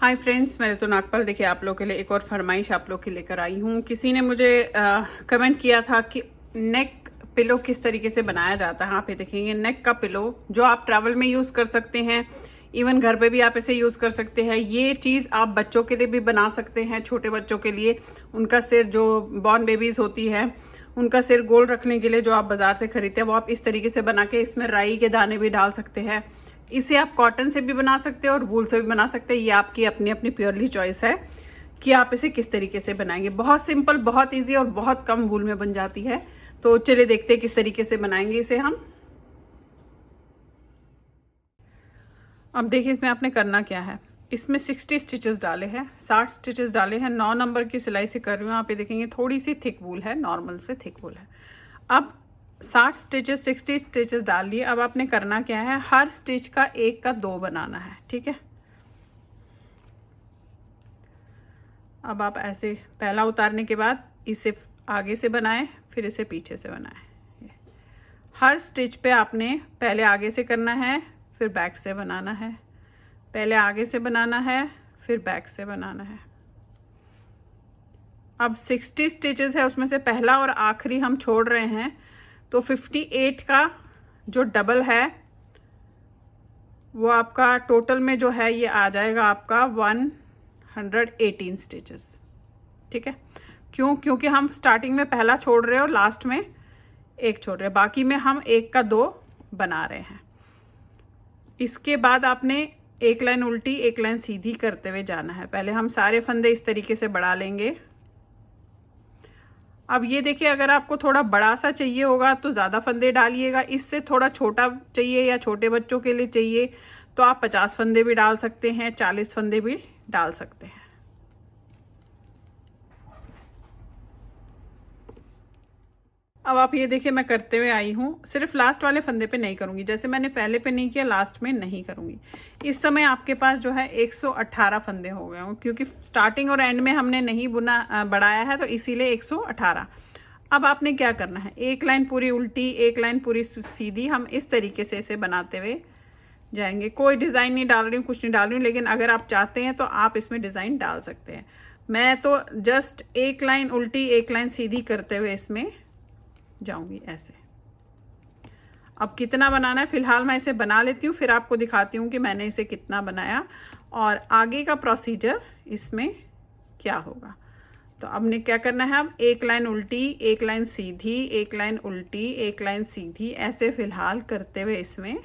Hi friends, मैंने तो नागपाल देखिए आप लोग के लिए एक और फरमाइश आप लोग के लेकर आई हूँ। किसी ने मुझे कमेंट किया था कि नेक पिलो किस तरीके से बनाया जाता है। आप ये देखेंगे नेक का पिलो जो आप ट्रैवल में यूज़ कर सकते हैं, इवन घर पे भी आप इसे यूज़ कर सकते हैं। ये चीज़ आप बच्चों के लिए भी बना सकते हैं, छोटे बच्चों के लिए। उनका सिर जो बॉर्न बेबीज़ होती है उनका सिर गोल रखने के लिए जो आप बाज़ार से खरीदते हैं वो आप इस तरीके से बना के इसमें राई के दाने भी डाल सकते हैं। इसे आप कॉटन से भी बना सकते हैं और वूल से भी बना सकते हैं। ये आपकी अपनी अपनी प्योरली चॉइस है कि आप इसे किस तरीके से बनाएंगे। बहुत सिंपल, बहुत इजी और बहुत कम वूल में बन जाती है। तो चलिए देखते हैं किस तरीके से बनाएंगे इसे हम। अब देखिए इसमें आपने करना क्या है। इसमें 60 स्टिचेस डाले हैं, 60 स्टिचेस डाले हैं। 9 नंबर की सिलाई से कर रही हूँ। आप ये देखेंगे थोड़ी सी थिक वूल है, नॉर्मल से थिक वूल है। अब 60 स्टिचेस 60 स्टिचेस डाल लिए। अब आपने करना क्या है, हर स्टिच का एक का दो बनाना है, ठीक है। अब आप ऐसे पहला उतारने के बाद इसे आगे से बनाएं, फिर इसे पीछे से बनाएं। हर स्टिच पे आपने पहले आगे से करना है, फिर बैक से बनाना है। पहले आगे से बनाना है, फिर बैक से बनाना है। अब 60 स्टिचेस है, उसमें से पहला और आखिरी हम छोड़ रहे हैं, तो 58 का जो डबल है वो आपका टोटल में जो है ये आ जाएगा आपका 118 स्टिचेस, ठीक है। क्योंकि हम स्टार्टिंग में पहला छोड़ रहे हैं और लास्ट में एक छोड़ रहे हैं, बाकी में हम एक का दो बना रहे हैं। इसके बाद आपने एक लाइन उल्टी एक लाइन सीधी करते हुए जाना है। पहले हम सारे फंदे इस तरीके से बढ़ा लेंगे। अब ये देखिए, अगर आपको थोड़ा बड़ा सा चाहिए होगा तो ज़्यादा फंदे डालिएगा। इससे थोड़ा छोटा चाहिए या छोटे बच्चों के लिए चाहिए तो आप 50 फंदे भी डाल सकते हैं, 40 फंदे भी डाल सकते हैं। अब आप ये देखिए मैं करते हुए आई हूँ। सिर्फ लास्ट वाले फंदे पे नहीं करूँगी, जैसे मैंने पहले पे नहीं किया लास्ट में नहीं करूँगी। इस समय आपके पास जो है 118 फंदे हो गए हों, क्योंकि स्टार्टिंग और एंड में हमने नहीं बढ़ाया है तो इसीलिए 118। अब आपने क्या करना है, एक लाइन पूरी उल्टी एक लाइन पूरी सीधी, हम इस तरीके से इसे बनाते हुए जाएंगे। कोई डिज़ाइन नहीं डाल रही हूँ, कुछ नहीं डाल रही हूँ, लेकिन अगर आप चाहते हैं तो आप इसमें डिज़ाइन डाल सकते हैं। मैं तो जस्ट एक लाइन उल्टी एक लाइन सीधी करते हुए इसमें जाऊंगी ऐसे। अब कितना बनाना है, फिलहाल मैं इसे बना लेती हूँ, फिर आपको दिखाती हूँ कि मैंने इसे कितना बनाया और आगे का प्रोसीजर इसमें क्या होगा। तो अब ने क्या करना है, अब एक लाइन उल्टी एक लाइन सीधी, एक लाइन उल्टी एक लाइन सीधी, ऐसे फिलहाल करते हुए इसमें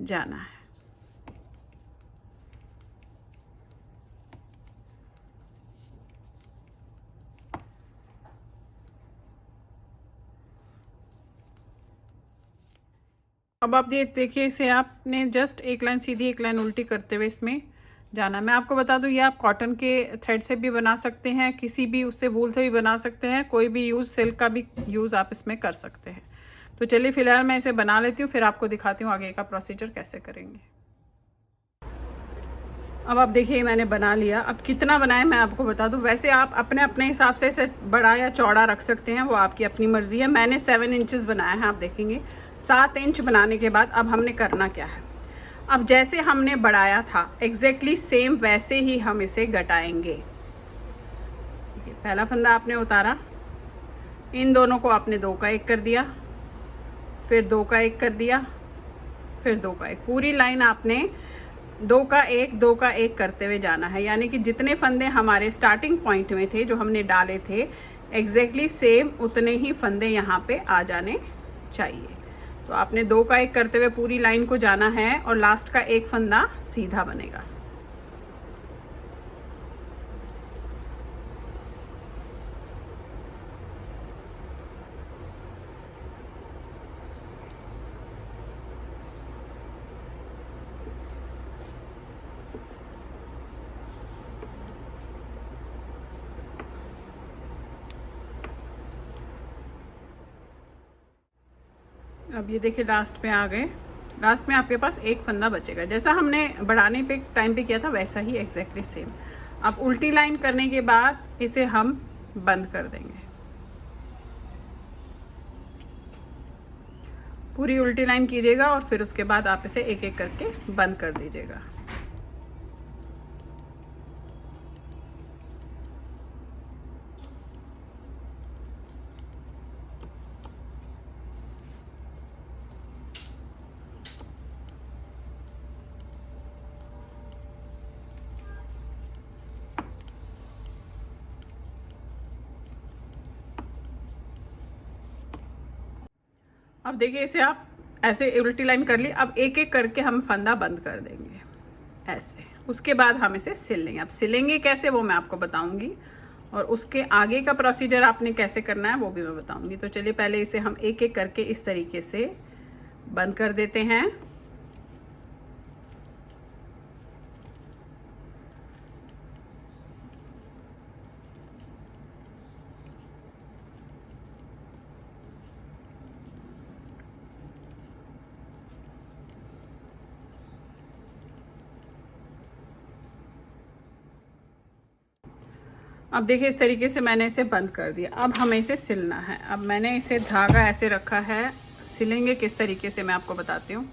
जाना है। अब आप ये देखिए, इसे आपने जस्ट एक लाइन सीधी एक लाइन उल्टी करते हुए इसमें जाना। मैं आपको बता दूं, ये आप कॉटन के थ्रेड से भी बना सकते हैं, किसी भी उससे वूल से भी बना सकते हैं, कोई भी यूज़, सिल्क का भी यूज़ आप इसमें कर सकते हैं। तो चलिए फिलहाल मैं इसे बना लेती हूँ, फिर आपको दिखाती हूँ आगे का प्रोसीजर कैसे करेंगे। अब आप देखिए मैंने बना लिया। अब कितना बनाए मैं आपको बता दूं। वैसे आप अपने अपने हिसाब से इसे बड़ा या चौड़ा रख सकते हैं, वो आपकी अपनी मर्ज़ी है। मैंने 7 इंचेस बनाया है, आप देखेंगे। 7 इंच बनाने के बाद अब हमने करना क्या है, अब जैसे हमने बढ़ाया था एग्जैक्टली सेम वैसे ही हम इसे घटाएंगे। पहला फंदा आपने उतारा, इन दोनों को आपने 2 का 1 कर दिया, फिर 2 का 1 कर दिया, फिर 2 का 1। पूरी लाइन आपने 2 का 1 2 का 1 करते हुए जाना है। यानी कि जितने फंदे हमारे स्टार्टिंग पॉइंट में थे जो हमने डाले थे, एग्जैक्टली सेम उतने ही फंदे यहाँ पे आ जाने चाहिए। तो आपने 2 का 1 करते हुए पूरी लाइन को जाना है और लास्ट का एक फंदा सीधा बनेगा। अब ये देखिए लास्ट में आ गए। लास्ट में आपके पास एक फंदा बचेगा, जैसा हमने बढ़ाने पे टाइम पे किया था वैसा ही एग्जैक्टली सेम। अब उल्टी लाइन करने के बाद इसे हम बंद कर देंगे। पूरी उल्टी लाइन कीजिएगा और फिर उसके बाद आप इसे एक एक करके बंद कर दीजिएगा। अब देखिए इसे आप ऐसे उल्टी लाइन कर ली। अब एक एक करके हम फंदा बंद कर देंगे ऐसे। उसके बाद हम इसे सिल लेंगे। अब सिलेंगे कैसे वो मैं आपको बताऊंगी, और उसके आगे का प्रोसीजर आपने कैसे करना है वो भी मैं बताऊंगी। तो चलिए पहले इसे हम एक एक करके इस तरीके से बंद कर देते हैं। अब देखिए इस तरीके से मैंने इसे बंद कर दिया। अब हमें इसे सिलना है। अब मैंने इसे धागा ऐसे रखा है, सिलेंगे किस तरीके से मैं आपको बताती हूँ।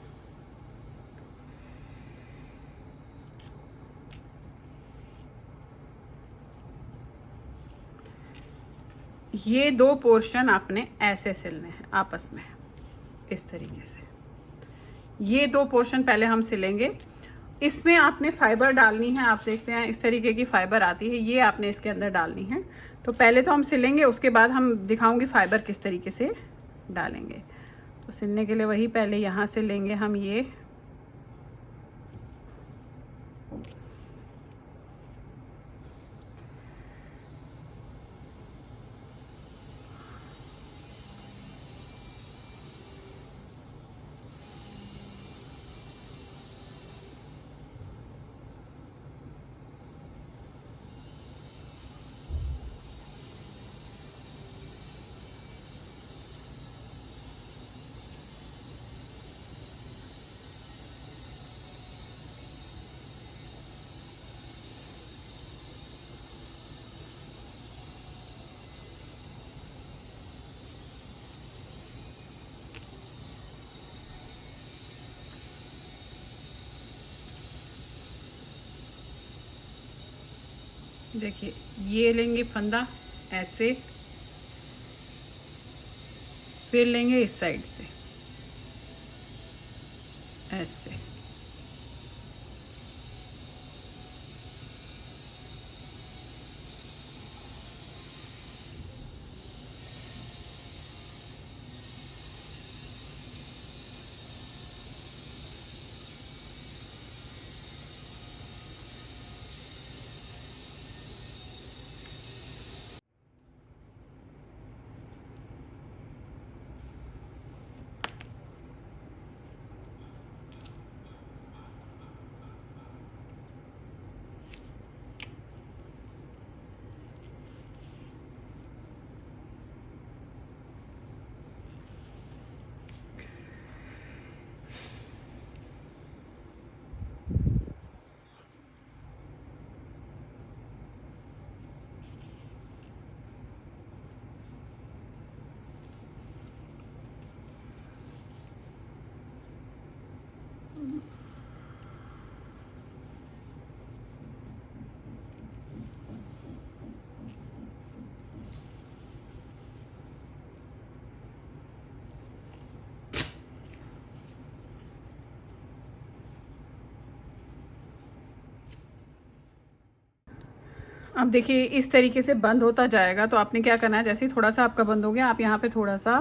ये दो पोर्शन आपने ऐसे सिलने हैं आपस में, इस तरीके से। ये दो पोर्शन पहले हम सिलेंगे। इसमें आपने फाइबर डालनी है। आप देखते हैं इस तरीके की फाइबर आती है, ये आपने इसके अंदर डालनी है। तो पहले तो हम सिलेंगे, उसके बाद हम दिखाऊंगी फाइबर किस तरीके से डालेंगे। तो सिलने के लिए वही पहले यहाँ से लेंगे हम ये, देखिए ये लेंगे फंदा ऐसे, फिर लेंगे इस साइड से ऐसे। अब देखिए इस तरीके से बंद होता जाएगा। तो आपने क्या करना है, जैसे ही थोड़ा सा आपका बंद हो गया, आप यहाँ पे थोड़ा सा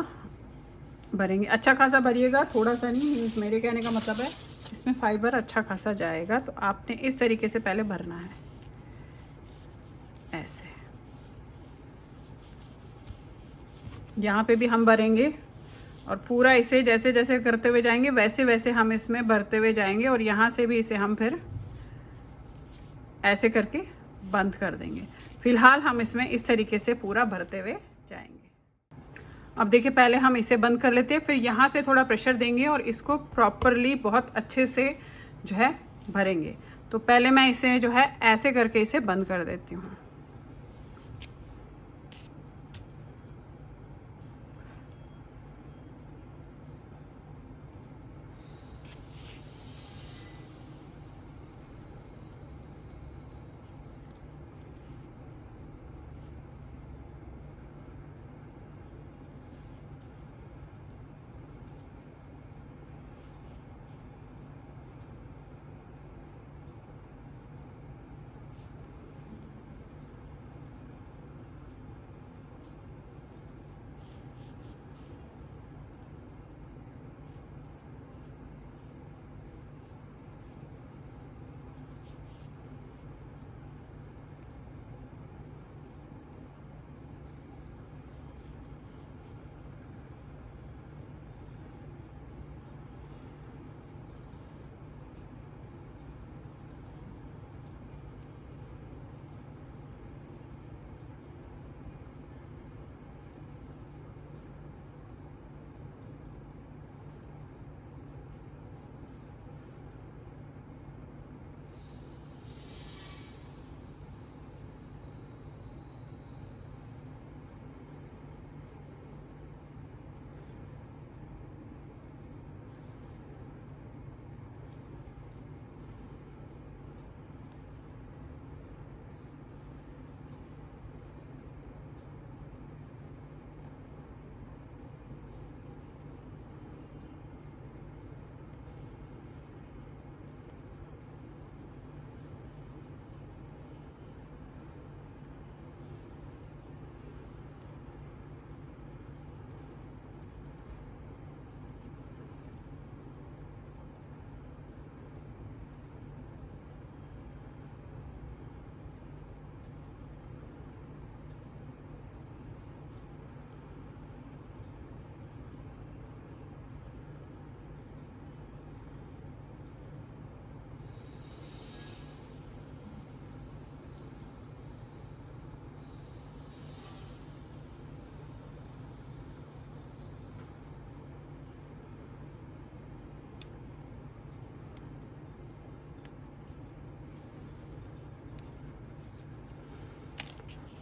भरेंगे। अच्छा खासा भरिएगा, थोड़ा सा नहीं, मेरे कहने का मतलब है इसमें फाइबर अच्छा खासा जाएगा। तो आपने इस तरीके से पहले भरना है ऐसे। यहाँ पे भी हम भरेंगे और पूरा इसे जैसे जैसे करते हुए जाएंगे वैसे वैसे हम इसमें भरते हुए जाएंगे, और यहाँ से भी इसे हम फिर ऐसे करके बंद कर देंगे। फिलहाल हम इसमें इस तरीके से पूरा भरते हुए जाएंगे। अब देखिए पहले हम इसे बंद कर लेते हैं, फिर यहाँ से थोड़ा प्रेशर देंगे और इसको प्रॉपरली बहुत अच्छे से जो है भरेंगे। तो पहले मैं इसे जो है ऐसे करके इसे बंद कर देती हूँ।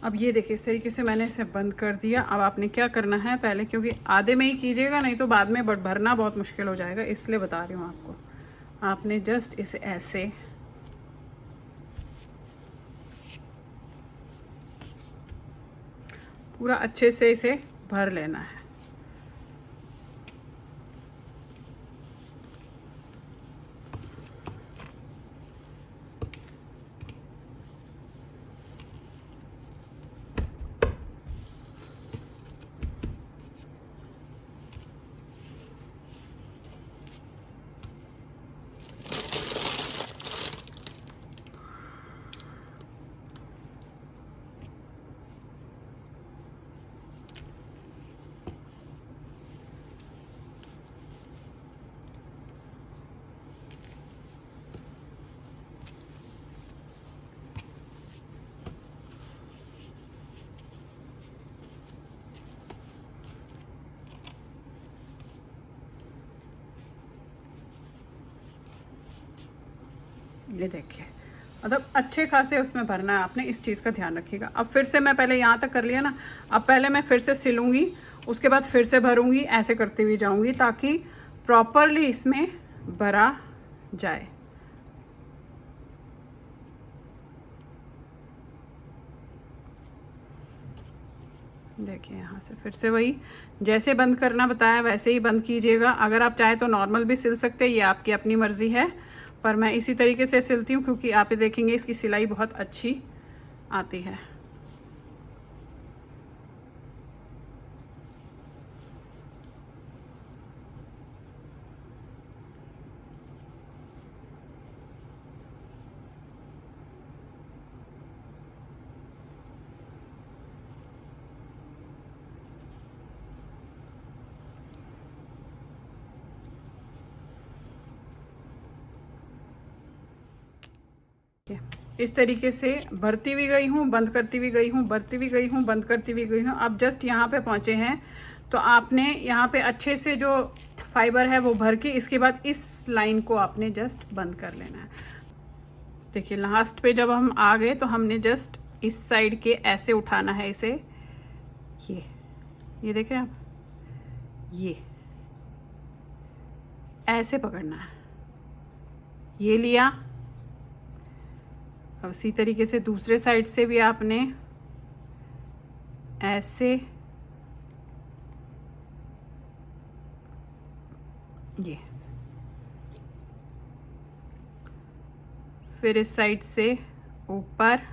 अब ये देखिए इस तरीके से मैंने इसे बंद कर दिया। अब आपने क्या करना है पहले, क्योंकि आधे में ही कीजिएगा नहीं तो बाद में भरना बहुत मुश्किल हो जाएगा, इसलिए बता रही हूँ आपको। आपने जस्ट इसे ऐसे पूरा अच्छे से इसे भर लेना है। ये देखिए मतलब अच्छे खासे उसमें भरना है आपने, इस चीज़ का ध्यान रखिएगा। अब फिर से मैं पहले यहाँ तक कर लिया ना, अब पहले मैं फिर से सिलूँगी, उसके बाद फिर से भरूँगी, ऐसे करते हुए जाऊँगी ताकि प्रॉपरली इसमें भरा जाए। देखिए यहाँ से फिर से वही जैसे बंद करना बताया वैसे ही बंद कीजिएगा। अगर आप चाहे तो नॉर्मल भी सिल सकते हैं, ये आपकी अपनी मर्ज़ी है, पर मैं इसी तरीके से सिलती हूँ क्योंकि आप ये देखेंगे इसकी सिलाई बहुत अच्छी आती है। इस तरीके से भरती हुई गई हूँ, बंद करती हुई गई हूँ, भरती हुई गई हूँ, बंद करती हुई गई हूँ। अब जस्ट यहाँ पे पहुँचे हैं तो आपने यहाँ पे अच्छे से जो फाइबर है वो भर के इसके बाद इस लाइन को आपने जस्ट बंद कर लेना है। देखिए लास्ट पे जब हम आ गए तो हमने जस्ट इस साइड के ऐसे उठाना है इसे, ये देखें आप, ये ऐसे पकड़ना है, ये लिया। अब उसी तरीके से दूसरे साइड से भी आपने ऐसे ये, फिर इस साइड से ऊपर,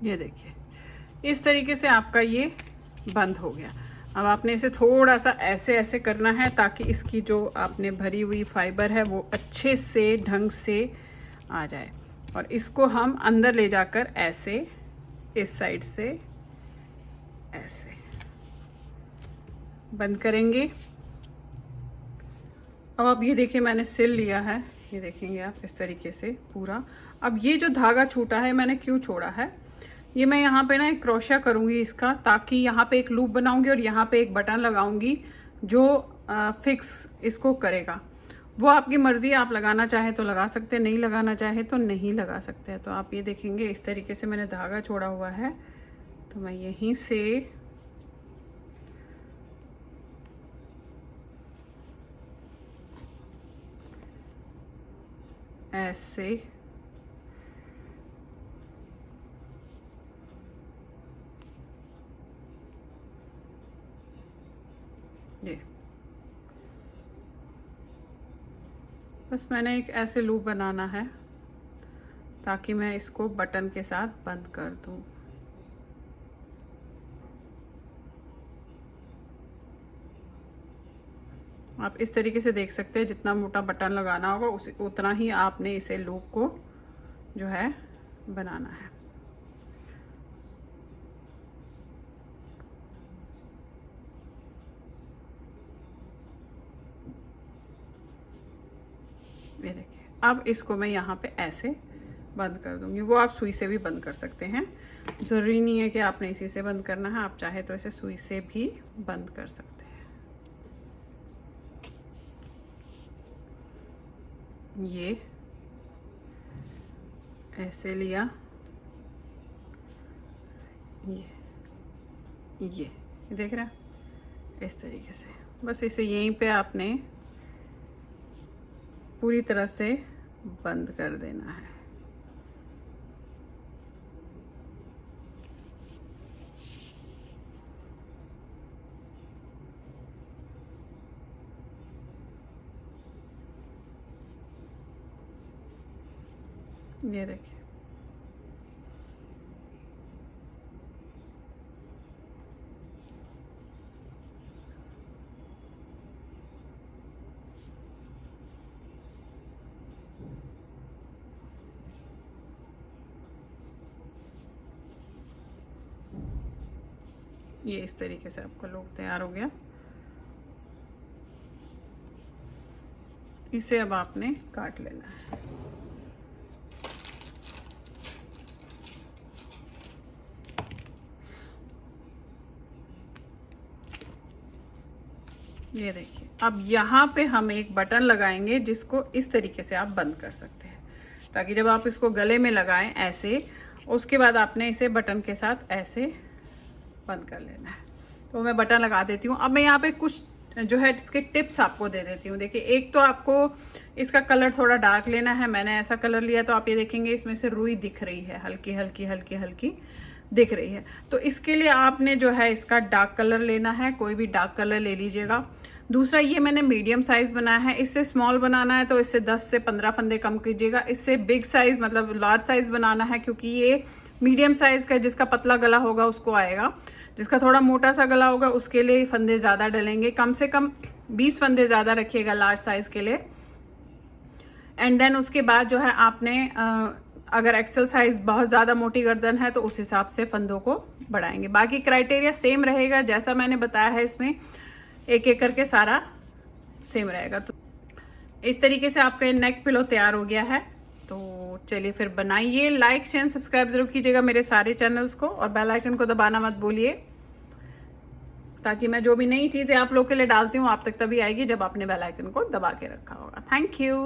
ये देखिए इस तरीके से आपका ये बंद हो गया। अब आपने इसे थोड़ा सा ऐसे ऐसे करना है ताकि इसकी जो आपने भरी हुई फाइबर है वो अच्छे से ढंग से आ जाए, और इसको हम अंदर ले जाकर ऐसे इस साइड से ऐसे बंद करेंगे। अब आप ये देखिए मैंने सिल लिया है, ये देखेंगे आप इस तरीके से पूरा। अब ये जो धागा छूटा है मैंने क्यों छोड़ा है, ये मैं यहाँ पे ना एक क्रोशिया करूँगी इसका, ताकि यहाँ पे एक लूप बनाऊँगी और यहाँ पे एक बटन लगाऊँगी जो फिक्स इसको करेगा। वो आपकी मर्ज़ी, आप लगाना चाहे तो लगा सकते हैं, नहीं लगाना चाहे तो नहीं लगा सकते हैं। तो आप ये देखेंगे इस तरीके से मैंने धागा छोड़ा हुआ है, तो मैं यहीं से ऐसे ये बस मैंने एक ऐसे लूप बनाना है ताकि मैं इसको बटन के साथ बंद कर दूं। आप इस तरीके से देख सकते हैं, जितना मोटा बटन लगाना होगा उतना ही आपने इसे लूप को जो है बनाना है। ये देखिए, अब इसको मैं यहाँ पे ऐसे बंद कर दूंगी। वो आप सुई से भी बंद कर सकते हैं, ज़रूरी नहीं है कि आपने इसी से बंद करना है, आप चाहे तो इसे सुई से भी बंद कर सकते हैं। ये ऐसे लिया, ये देख रहा, इस तरीके से बस इसे यहीं पे आपने पूरी तरह से बंद कर देना है। ये देखिए, ये इस तरीके से आपका लूप तैयार हो गया। इसे अब आपने काट लेना है। ये देखिए, अब यहाँ पे हम एक बटन लगाएंगे जिसको इस तरीके से आप बंद कर सकते हैं, ताकि जब आप इसको गले में लगाएं ऐसे, उसके बाद आपने इसे बटन के साथ ऐसे बंद कर लेना है। तो मैं बटन लगा देती हूँ। अब मैं यहाँ पे कुछ जो है इसके टिप्स आपको दे देती हूँ। देखिए, एक तो आपको इसका कलर थोड़ा डार्क लेना है। मैंने ऐसा कलर लिया, तो आप ये देखेंगे इसमें से रुई दिख रही है, हल्की हल्की हल्की हल्की दिख रही है। तो इसके लिए आपने जो है इसका डार्क कलर लेना है, कोई भी डार्क कलर ले लीजिएगा। दूसरा, ये मैंने मीडियम साइज़ बनाया है, इससे स्मॉल बनाना है तो इससे 10 से 15 फंदे कम कीजिएगा। इससे बिग साइज़ मतलब लार्ज साइज़ बनाना है, क्योंकि ये मीडियम साइज़ का, जिसका पतला गला होगा उसको आएगा, जिसका थोड़ा मोटा सा गला होगा उसके लिए फंदे ज़्यादा डलेंगे। कम से कम 20 फंदे ज़्यादा रखिएगा लार्ज साइज़ के लिए। एंड देन उसके बाद जो है आपने अगर एक्सेल साइज़ बहुत ज़्यादा मोटी गर्दन है तो उस हिसाब से फंदों को बढ़ाएंगे। बाकी क्राइटेरिया सेम रहेगा, जैसा मैंने बताया है, इसमें एक एक करके सारा सेम रहेगा। तो इस तरीके से आपका नेक पिलो तैयार हो गया है। तो चलिए फिर बनाइए। लाइक शेयर सब्सक्राइब जरूर कीजिएगा मेरे सारे चैनल्स को, और बेल आइकन को दबाना मत भूलिए, ताकि मैं जो भी नई चीज़ें आप लोग के लिए डालती हूँ आप तक तभी आएगी जब आपने बेल आइकन को दबा के रखा होगा। Thank you.